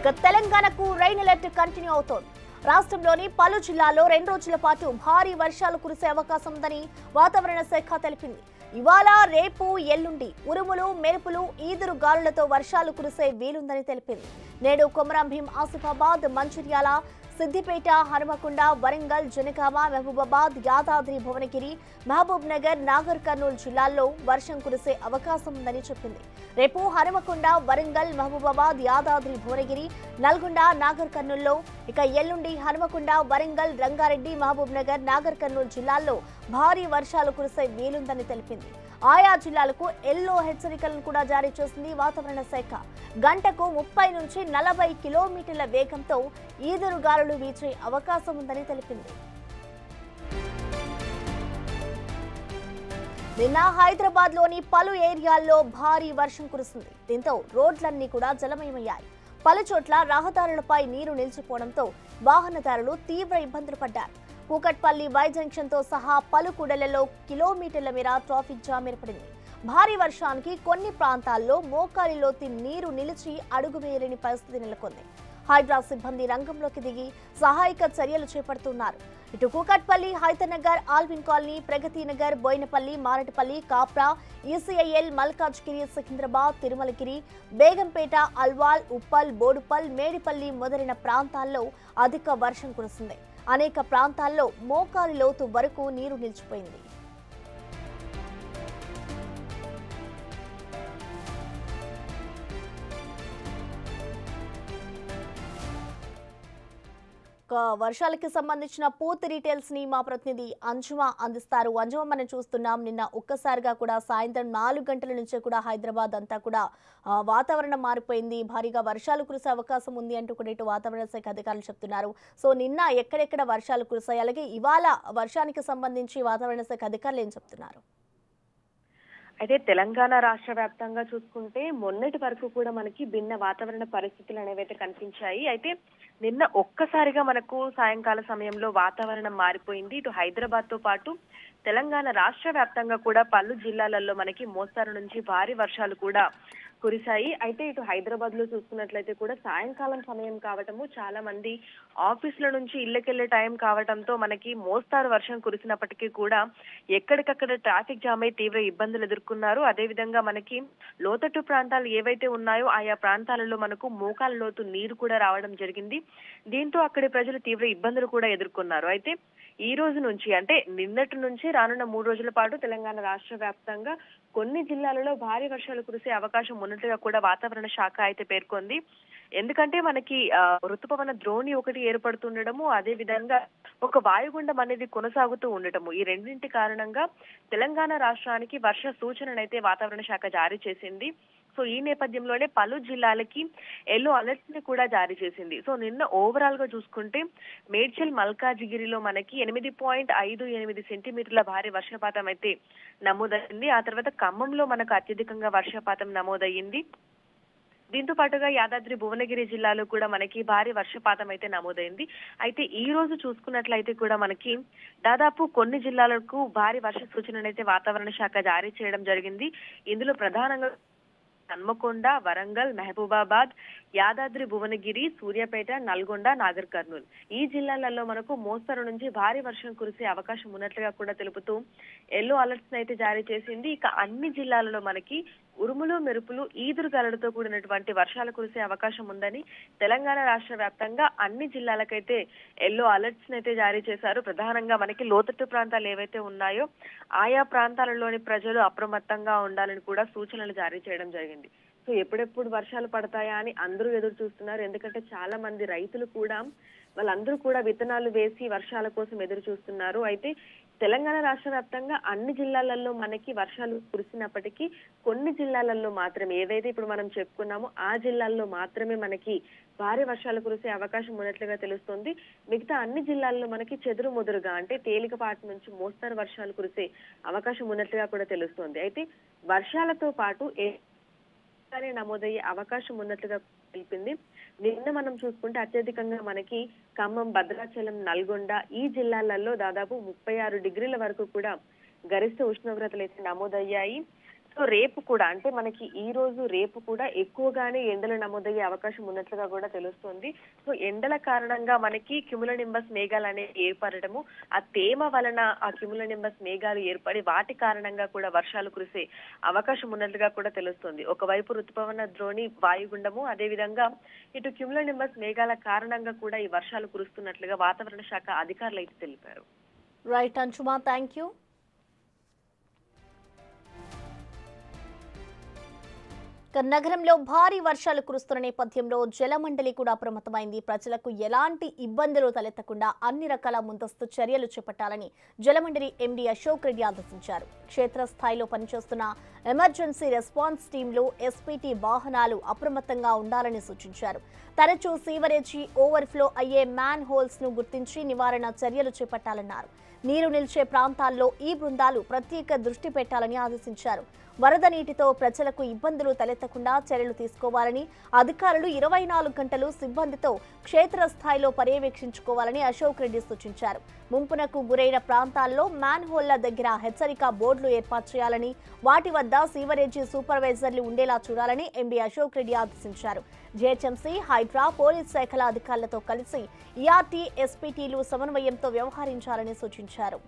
ఇక తెలంగాణకు rain alert continue అవుతోంది. రాష్ట్రంలోని పలు జిల్లాల్లో 2 రోజుల పాటు భారీ వర్షాలు కురిసే అవకాశం ఉందని వాతావరణ శాఖ తెలిపింది. ఇవాళ, రేపు, ఎల్లుండి ఉరుములు, మెరుపులు, ఈదురు గాలులతో వర్షాలు కురిసే వీలుందని తెలిపింది. నేడు కొమరం భీం, ఆసిఫాబాద్, మంచిర్యాల, సిద్దిపేట, హనుమకొండ, వరంగల్, జనగామ, మహబూబాబాద్, యాదాద్రి భువనగిరి, మహబూబ్ నగర్, నాగర్ కర్నూలు జిల్లాల్లో వర్షం కురిసే అవకాశం ఉందని చెప్పింది. రేపు హనుమకొండ, వరంగల్, మహబూబాబాద్, యాదాద్రి భువనగిరి, నల్గొండ, నాగర్ కర్నూల్లో, ఇక ఎల్లుండి హనుమకొండ, వరంగల్, రంగారెడ్డి, మహబూబ్ నగర్, నాగర్ కర్నూలు జిల్లాల్లో భారీ వర్షాలు కురిసే వీలుందని తెలిపింది. ఆయా జిల్లాలకు ఎల్లో హెచ్చరికలను కూడా జారీ చేసింది వాతావరణ శాఖ. గంటకు 30 నుంచి 40 కిలోమీటర్ల వేగంతో ఈదురు గాలులు వీచే అవకాశం ఉందని తెలిపింది. నిన్న హైదరాబాద్ లోని పలు ఏరియాల్లో భారీ వర్షం కురిసింది. దీంతో రోడ్లన్నీ కూడా జలమయమయ్యాయి. పలు చోట్ల రహదారులపై నీరు నిలిచిపోవడంతో వాహనదారులు తీవ్ర ఇబ్బందులు పడ్డారు. కూకట్పల్లి వై జంక్షన్ తో సహా పలు కూడళ్లలో కిలోమీటర్ల మేర ట్రాఫిక్ జామ్ ఏర్పడింది. భారీ వర్షానికి కొన్ని ప్రాంతాల్లో మోకాలిలోతి నీరు నిలిచి అడుగు వేయలేని పరిస్థితి నెలకొంది. హైడ్రా సిబ్బంది రంగంలోకి దిగి సహాయక చర్యలు చేపడుతున్నారు. ఇటు Kukatpally, Hayathnagar, Alvin colony, Pragathi Nagar, Boinapalli, మారటపల్లి, Kapra, ECIL, Malkajgiri, Secunderabad, Tirumalagiri, Begumpet, Alwal, Uppal, Boduppal, Medipalli మొదలైన ప్రాంతాల్లో అధిక వర్షం కురిసింది. అనేక ప్రాంతాల్లో మోకాలి లోతు వరకు నీరు నిలిచిపోయింది. వర్షాలకి సంబంధించిన పూర్తి డీటెయిల్స్ ని మా ప్రతినిధి అంజుమ అందిస్తారు. అంజుమ, మనం చూస్తున్నాం నిన్న ఒక్కసారిగా కూడా సాయంత్రం 4 గంటల నుంచే కూడా హైదరాబాద్ అంతా కూడా వాతావరణం మారిపోయింది. భారీగా వర్షాలు కురిసే అవకాశం ఉంది అంటూ కూడా ఇటు వాతావరణ శాఖ అధికారులు చెప్తున్నారు. సో నిన్న ఎక్కడెక్కడ వర్షాలు కురిసాయి, అలాగే ఇవాళ వర్షానికి సంబంధించి వాతావరణ శాఖ అధికారులు ఏం చెప్తున్నారు? అయితే తెలంగాణ రాష్ట్ర వ్యాప్తంగా చూసుకుంటే మొన్నటి వరకు కూడా మనకి భిన్న వాతావరణ పరిస్థితులు అనేవైతే కనిపించాయి. అయితే నిన్న ఒక్కసారిగా మనకు సాయంకాల సమయంలో వాతావరణం మారిపోయింది. ఇటు హైదరాబాద్ తో పాటు తెలంగాణ రాష్ట్ర వ్యాప్తంగా కూడా పలు జిల్లాలలో మనకి మోస్తరు నుంచి భారీ వర్షాలు కూడా కురిశాయి. అయితే ఇటు హైదరాబాద్ లో చూసుకున్నట్లయితే కూడా సాయంకాలం సమయం కావటము, చాలా మంది ఆఫీసుల నుంచి ఇళ్లకెళ్లే టైం కావటంతో మనకి మోస్తారు వర్షం కురిసినప్పటికీ కూడా ఎక్కడికక్కడ ట్రాఫిక్ జామ్ అయి తీవ్ర ఇబ్బందులు ఎదుర్కొన్నారు. అదేవిధంగా మనకి లోతట్టు ప్రాంతాలు ఏవైతే ఉన్నాయో ఆయా ప్రాంతాలలో మనకు మోకాల లోతు నీరు కూడా రావడం జరిగింది. దీంతో అక్కడి ప్రజలు తీవ్ర ఇబ్బందులు కూడా ఎదుర్కొన్నారు. అయితే ఈ రోజు నుంచి, అంటే నిన్నటి నుంచి రానున్న 3 రోజుల పాటు తెలంగాణ రాష్ట్ర వ్యాప్తంగా కొన్ని జిల్లాలలో భారీ వర్షాలు కురిసే అవకాశం ఉన్నట్టుగా కూడా వాతావరణ శాఖ అయితే పేర్కొంది. ఎందుకంటే మనకి ఋతుపవన ద్రోణి ఒకటి ఏర్పడుతుండటము, అదే విధంగా ఒక వాయుగుండం అనేది కొనసాగుతూ ఉండటము, ఈ రెండింటి కారణంగా తెలంగాణ రాష్ట్రానికి వర్ష సూచననైతే వాతావరణ శాఖ జారీ చేసింది. సో ఈ నేపథ్యంలోనే పలు జిల్లాలకి ఎల్లో అలర్ట్స్ ని కూడా జారీ చేసింది. సో నిన్న ఓవరాల్ గా చూసుకుంటే మేడ్చల్, మల్కాజిగిరిలో మనకి 8.58 సెంటీమీటర్ల భారీ వర్షపాతం అయితే నమోదైంది. ఆ తర్వాత ఖమ్మంలో మనకు అత్యధికంగా వర్షపాతం నమోదయ్యింది. దీంతో పాటుగా యాదాద్రి భువనగిరి జిల్లాలో కూడా మనకి భారీ వర్షపాతం అయితే నమోదైంది. అయితే ఈ రోజు చూసుకున్నట్లయితే కూడా మనకి దాదాపు కొన్ని జిల్లాలకు భారీ వర్ష సూచననైతే వాతావరణ శాఖ జారీ చేయడం జరిగింది. ఇందులో ప్రధానంగా హన్మకొండ, వరంగల్, మహబూబాబాద్, యాదాద్రి భువనగిరి, సూర్యాపేట, నల్గొండ, నాగర్ కర్నూల్ ఈ జిల్లాలలో మనకు మోస్తరు నుంచి భారీ వర్షం కురిసే అవకాశం ఉన్నట్లుగా కూడా తెలుపుతూ ఎల్లో అలర్ట్స్ అయితే జారీ చేసింది. ఇక అన్ని జిల్లాలలో మనకి ఉరుములు, మెరుపులు, ఈదురుగాలులతో కూడినటువంటి వర్షాలు కురిసే అవకాశం ఉందని తెలంగాణ రాష్ట్ర వ్యాప్తంగా అన్ని జిల్లాలకైతే ఎల్లో అలర్ట్స్ అయితే జారీ చేశారు. ప్రధానంగా మనకి లోతట్టు ప్రాంతాలు ఏవైతే ఉన్నాయో ఆయా ప్రాంతాలలోని ప్రజలు అప్రమత్తంగా ఉండాలని కూడా సూచనలు జారీ చేయడం జరిగింది. సో ఎప్పుడెప్పుడు వర్షాలు పడతాయా అని అందరూ ఎదురు చూస్తున్నారు. ఎందుకంటే చాలా మంది రైతులు కూడా వాళ్ళందరూ కూడా విత్తనాలు వేసి వర్షాల కోసం ఎదురు చూస్తున్నారు. అయితే తెలంగాణ రాష్ట్ర వ్యాప్తంగా అన్ని జిల్లాలలో మనకి వర్షాలు కురిసినప్పటికీ కొన్ని జిల్లాలలో మాత్రమే, ఏదైతే ఇప్పుడు మనం చెప్పుకున్నామో ఆ జిల్లాల్లో మాత్రమే మనకి భారీ వర్షాలు కురిసే అవకాశం ఉన్నట్లుగా తెలుస్తుంది. మిగతా అన్ని జిల్లాల్లో మనకి చెదురు ముదురుగా, అంటే తేలికపాటి నుంచి మోస్తరు వర్షాలు కురిసే అవకాశం ఉన్నట్లుగా కూడా తెలుస్తుంది. అయితే వర్షాలతో పాటు నమోదయ్యే అవకాశం ఉన్నట్లుగా తెలిపింది. నిన్న మనం చూసుకుంటే అత్యధికంగా మనకి ఖమ్మం, భద్రాచలం, నల్గొండ ఈ జిల్లాలలో దాదాపు 36 డిగ్రీల వరకు కూడా గరిష్ట ఉష్ణోగ్రతలు అయితే నమోదయ్యాయి. సో రేపు కూడా అంటే మనకి ఈ రోజు రేపు కూడా ఎక్కువగానే ఎండలు నమోదయ్యే అవకాశం ఉన్నట్లుగా కూడా తెలుస్తోంది. సో ఎండల కారణంగా మనకి క్యుములోనింబస్ మేఘాలు అనేవి ఏర్పడటము, ఆ తేమ వలన ఆ క్యుములోనింబస్ మేఘాలు ఏర్పడి వాటి కారణంగా కూడా వర్షాలు కురిసే అవకాశం ఉన్నట్లుగా కూడా తెలుస్తోంది. ఒకవైపు ఋతుపవన ద్రోణి వాయుగుండము, అదేవిధంగా ఇటు క్యుములోనింబస్ మేఘాల కారణంగా కూడా ఈ వర్షాలు కురుస్తున్నట్లుగా వాతావరణ శాఖ అధికారులు అయితే తెలిపారు. రైట్ అంశుమా, థ్యాంక్ యూ. నగరంలో భారీ వర్షాలు కురుస్తున్న నేపథ్యంలో జలమండలి కూడా అప్రమత్తమైంది. ప్రజలకు ఎలాంటి ఇబ్బందులు తలెత్తకుండా అన్ని రకాల ముందస్తు చర్యలు చేపట్టాలని జలమండలి ఎండీ అశోక్ రెడ్డి ఆదేశించారు. క్షేత్రస్థాయిలో పనిచేస్తున్న ఎమర్జెన్సీ రెస్పాన్స్ టీంలు, ఎస్పీటీ వాహనాలు అప్రమత్తంగా ఉండాలని సూచించారు. తరచూ సీవరేజీ ఓవర్ఫ్లో అయ్యే మ్యాన్ హోల్స్ ను గుర్తించి నివారణ చర్యలు చేపట్టాలన్నారు. నీరు నిలిచే ప్రాంతాల్లో ఈ బృందాలు ప్రత్యేక దృష్టి పెట్టాలని ఆదేశించారు. వరద నీటితో ప్రజలకు ఇబ్బందులు తలెత్తకుండా చర్యలు తీసుకోవాలని, అధికారులు 24 గంటలు సిబ్బందితో క్షేత్రస్థాయిలో పర్యవేక్షించుకోవాలని అశోక్ రెడ్డి సూచించారు. ముంపునకు గురైన ప్రాంతాల్లో మ్యాన్ హోళ్ల దగ్గర హెచ్చరిక బోర్డులు ఏర్పాటు చేయాలని, వాటి వద్ద సీవరేజీ సూపర్వైజర్లు ఉండేలా చూడాలని ఎండీ అశోక్ రెడ్డి ఆదేశించారు. జీహెచ్ఎంసీ, హైడ్రా, పోలీస్ శాఖల అధికారులతో కలిసి ఈఆర్టీ, ఎస్పీటీలు సమన్వయంతో వ్యవహరించాలని సూచించారు.